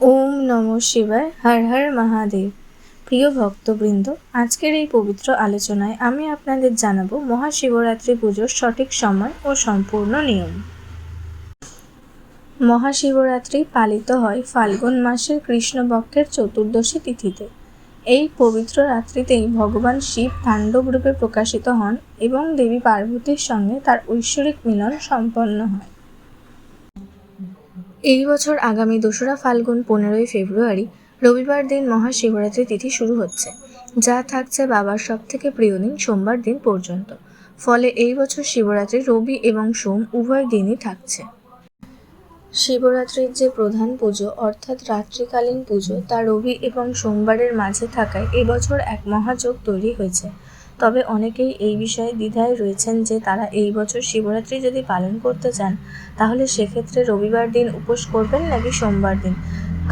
ওম নমঃ শিবায়। হর হর মহাদেব। প্রিয় ভক্তবৃন্দ, আজকের এই পবিত্র আলোচনায় আমি আপনাদের জানাবো মহাশিবরাত্রি পুজোর সঠিক সময় ও সম্পূর্ণ নিয়ম। মহাশিবরাত্রি পালিত হয় ফাল্গুন মাসের কৃষ্ণপক্ষের চতুর্দশী তিথিতে। এই পবিত্র রাত্রিতেই ভগবান শিব তাণ্ডব রূপে প্রকাশিত হন এবং দেবী পার্বতীর সঙ্গে তার ঐশ্বরিক মিলন সম্পন্ন হয়। এই বছর আগামী ২রা ফাল্গুন ১৫ই ফেব্রুয়ারি রবিবার দিন মহাশিবরাত্রি তিথি শুরু হচ্ছে, যা থাকছে বাবার সবথেকে প্রিয় দিন সোমবার দিন পর্যন্ত। ফলে এই বছর শিবরাত্রি রবি এবং সোম উভয় দিনই থাকছে। শিবরাত্রির যে প্রধান পুজো অর্থাৎ রাত্রিকালীন পুজো, তা রবি এবং সোমবারের মাঝে থাকায় এবছর এক মহাযোগ তৈরি হয়েছে। তবে অনেকেই এই বিষয়ে দ্বিধায় রয়েছেন যে তারা এই বছর শিবরাত্রি যদি পালন করতে চান তাহলে সেক্ষেত্রে রবিবার দিন উপোস করবেন নাকি সোমবার দিন,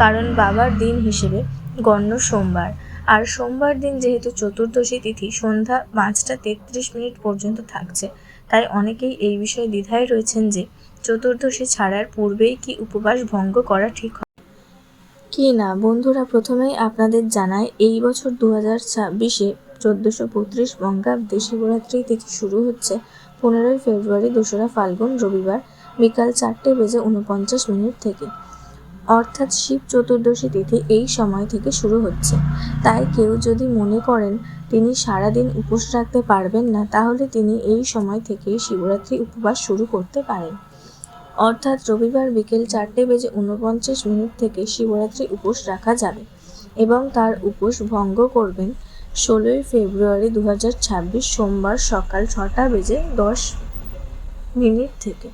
কারণ বাবার দিন হিসেবে গণ্য সোমবার। আর সোমবার দিন যেহেতু চতুর্দশী তিথি সন্ধ্যা ৫টা ৩৩ পর্যন্ত থাকছে, তাই অনেকেই এই বিষয়ে দ্বিধায় রয়েছেন যে চতুর্দশী ছাড়ার পূর্বেই কি উপবাস ভঙ্গ করা ঠিক হবে কি না। বন্ধুরা, প্রথমেই আপনাদের জানাই, এই বছর 2026-এ 1432 বঙ্গাব্দে শিবরাত্রি তিথি শুরু হচ্ছে 15ই ফেব্রুয়ারি 2রা ফাল্গুন রবিবার বিকাল 4:49 থেকে, অর্থাৎ শিব চতুর্দশী তিথি এই সময় থেকে শুরু হচ্ছে। তাই কেউ যদি মনে করেন তিনি সারাদিন উপোস রাখতে পারবেন না, তাহলে তিনি এই সময় থেকেই শিবরাত্রি উপবাস শুরু করতে পারেন। অর্থাৎ রবিবার বিকেল 4:49 থেকে শিবরাত্রি উপোস রাখা যাবে এবং তার উপোস ভঙ্গ করবেন 16ই ফেব্রুয়ারি 2026 সোমবার সকাল 6:10 থেকে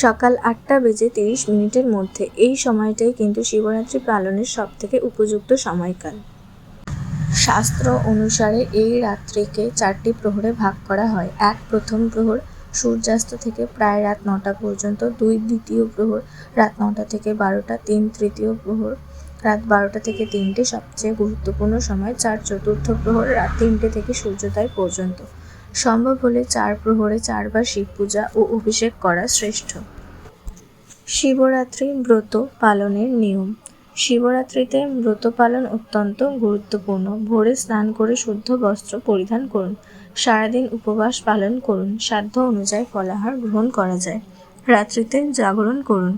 সকাল 8:30 মধ্যে। এই সময়টাই কিন্তু শিবরাত্রি পালনের সবথেকে উপযুক্ত সময়কাল। শাস্ত্র অনুসারে এই রাত্রিকে 4টি প্রহরে ভাগ করা হয়। 1 প্রথম প্রহর সূর্যাস্ত থেকে প্রায় রাত 9টা পর্যন্ত, 2 দ্বিতীয় প্রহর রাত 9টা থেকে 12টা, 3 তৃতীয় প্রহর রাত 12টা থেকে 3টে সবচেয়ে গুরুত্বপূর্ণ সময়, 4 চতুর্থ প্রহর রাত 3টে থেকে সূর্যোদয় পর্যন্ত। সম্ভব হলে 4 প্রহরে 4 বার শিব পূজা ও অভিষেক করা শ্রেষ্ঠ। শিবরাত্রি ব্রত পালনের নিয়ম। শিবরাত্রিতে ব্রত পালন অত্যন্ত গুরুত্বপূর্ণ। ভোরে স্নান করে শুদ্ধ বস্ত্র পরিধান করুন। সারাদিন উপবাস পালন করুন। সাধ্য অনুযায়ী ফলাহার গ্রহণ করা যায়। রাত্রিতে জাগরণ করুন।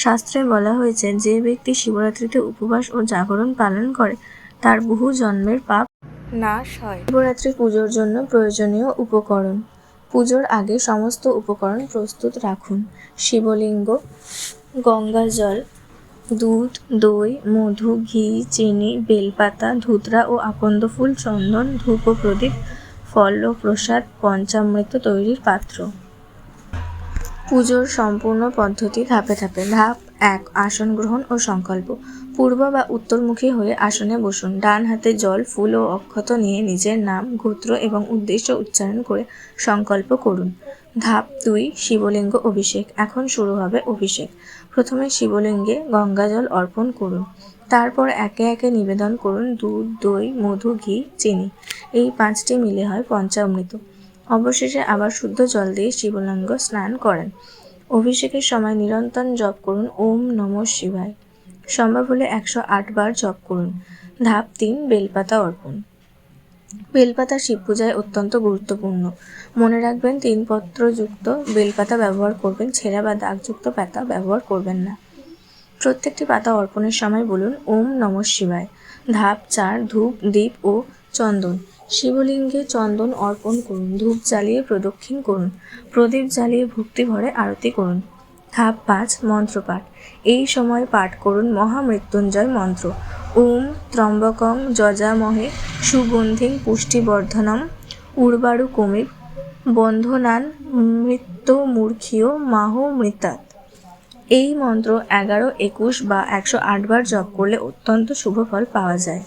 শাস্ত্রে বলা হয়েছে, যে ব্যক্তি শিবরাত্রিতে উপবাস ও জাগরণ পালন করে তার বহু জন্মের পাপ নাশ হয়। শিবরাত্রি পুজোর জন্য প্রয়োজনীয় উপকরণ। পুজোর আগে সমস্ত উপকরণ প্রস্তুত রাখুন। শিবলিঙ্গ, গঙ্গা জল, দুধ, দই, মধু, ঘি, চিনি, বেলপাতা, ধুতরা ও আকন্দ ফুল, চন্দন, ধূপ ও প্রদীপ, ফল ও প্রসাদ, পঞ্চামৃত তৈরির পাত্র। পুজোর সম্পূর্ণ পদ্ধতি ধাপে ধাপে। ধাপ 1, আসন গ্রহণ ও সংকল্প। পূর্ব বা উত্তরমুখী হয়ে আসনে বসুন। ডান হাতে জল, ফুল ও অক্ষত নিয়ে নিজের নাম, গোত্র এবং উদ্দেশ্য উচ্চারণ করে সংকল্প করুন। ধাপ 2, শিবলিঙ্গ অভিষেক। এখন শুরু হবে অভিষেক। প্রথমে শিবলিঙ্গে গঙ্গাজল অর্পণ করুন। তারপর একে একে নিবেদন করুন দুধ, দই, মধু, ঘি, চিনি। এই 5টি মিলে হয় পঞ্চামৃত। অবশেষে আবার শুদ্ধ জল দিয়ে শিবলিঙ্গ স্নান করেন। অভিষেকের সময় নিরন্তর জপ করুন ওম নমঃ শিবায়। সম্ভব হলে 108 বার জপ করুন। ধাপ 3, বেলপাতা অর্পণ। বেলপাতা শিব পূজায় অত্যন্ত গুরুত্বপূর্ণ। মনে রাখবেন, 3 পত্রযুক্ত বেলপাতা ব্যবহার করবেন, ছেঁড়া বা দাগযুক্ত পাতা ব্যবহার করবেন না। প্রত্যেকটি পাতা অর্পণের সময় বলুন ওম নমঃ শিবায়। ধাপ 4, ধূপ, দীপ ও চন্দন। শিবলিঙ্গে চন্দন অর্পণ করুন। ধূপ জ্বালিয়ে প্রদক্ষিণ করুন। প্রদীপ জ্বালিয়ে ভক্তি ভরে আরতি করুন। ধাপ 5, মন্ত্রপাঠ। এই সময় পাঠ করুন মহামৃত্যুঞ্জয় মন্ত্র। ওম ত্র্যম্বকং যজামহে সুগন্ধিং পুষ্টিবর্ধনম উর্বারুকমিব বন্ধনান মৃত্যুমূর্ক্ষীয় মাহমৃতাৎ। এই মন্ত্র 11, 21 বা 108 বার জপ করলে অত্যন্ত শুভ ফল পাওয়া যায়।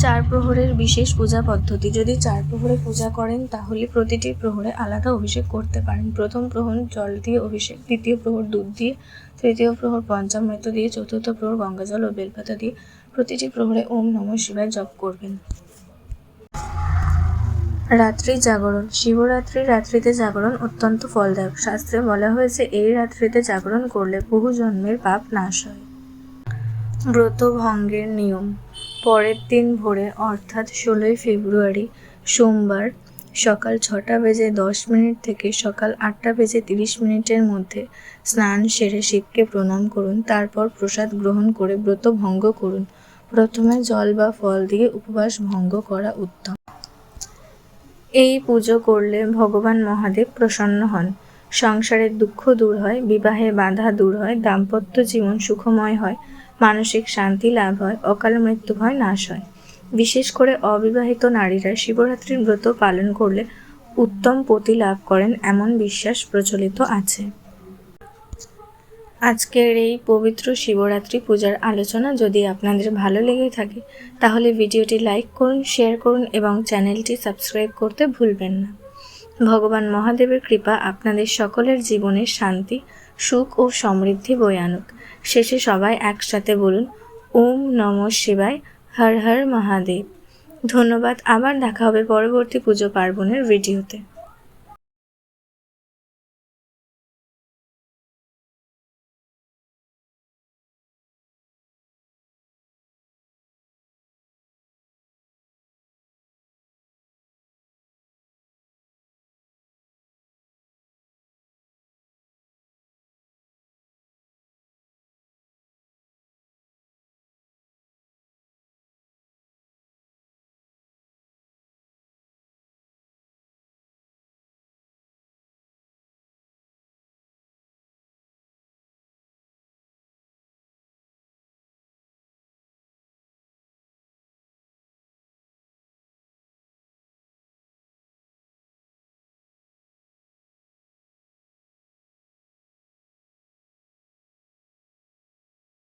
4 প্রহরের বিশেষ পূজা পদ্ধতি। যদি 4 প্রহরে পূজা করেন তাহলে প্রতিটি প্রহরে আলাদা অভিষেক করতে পারেন। প্রথম প্রহর জল দিয়ে অভিষেক, দ্বিতীয় প্রহর দুধ দিয়ে, তৃতীয় প্রহর পঞ্চামৃত দিয়ে, চতুর্থ প্রহর গঙ্গাজল ও বেলপাতা দিয়ে। প্রতিটি প্রহরে ওম নমঃ শিবায় জপ করবেন। রাত্রি জাগরণ। শিবরাত্রি রাত্রিতে জাগরণ অত্যন্ত ফলদায়ক। শাস্ত্রে বলা হয়েছে এই রাত্রিতে জাগরণ করলে বহু জন্মের পাপ নাশ হয়। ব্রত ভঙ্গের নিয়ম। পরের দিন ভোরে অর্থাৎ 16ই ফেব্রুয়ারি সোমবার সকাল 6:10 থেকে সকাল 8:30 মধ্যে স্নান সেরে শিবকে প্রণাম করুন। তারপর প্রসাদ গ্রহণ করে ব্রত ভঙ্গ করুন। প্রথমে জল বা ফল দিয়ে উপবাস ভঙ্গ করা উত্তম। এই পুজো করলে ভগবান মহাদেব প্রসন্ন হন, সংসারের দুঃখ দূর হয়, বিবাহে বাধা দূর হয়, দাম্পত্য জীবন সুখময় হয়, মানসিক শান্তি লাভ হয়, অকাল মৃত্যু ভয় নাশ হয়। বিশেষ করে অবিবাহিত নারীরা শিবরাত্রির ব্রত পালন করলে উত্তম পতি লাভ করেন এমন বিশ্বাস প্রচলিত আছে। আজকের এই পবিত্র শিবরাত্রি পূজার আলোচনা যদি আপনাদের ভালো লেগে থাকে তাহলে ভিডিওটি লাইক করুন, শেয়ার করুন এবং চ্যানেলটি সাবস্ক্রাইব করতে ভুলবেন না। ভগবান মহাদেবের কৃপা আপনাদের সকলের জীবনে শান্তি, সুখ ও সমৃদ্ধি বয়ে আনুক। শেষে সবাই একসাথে বলুন ওম নমঃ শিবায়, হর হর মহাদেব। ধন্যবাদ। আবার দেখা হবে পরবর্তী পুজো পার্বণের ভিডিওতে।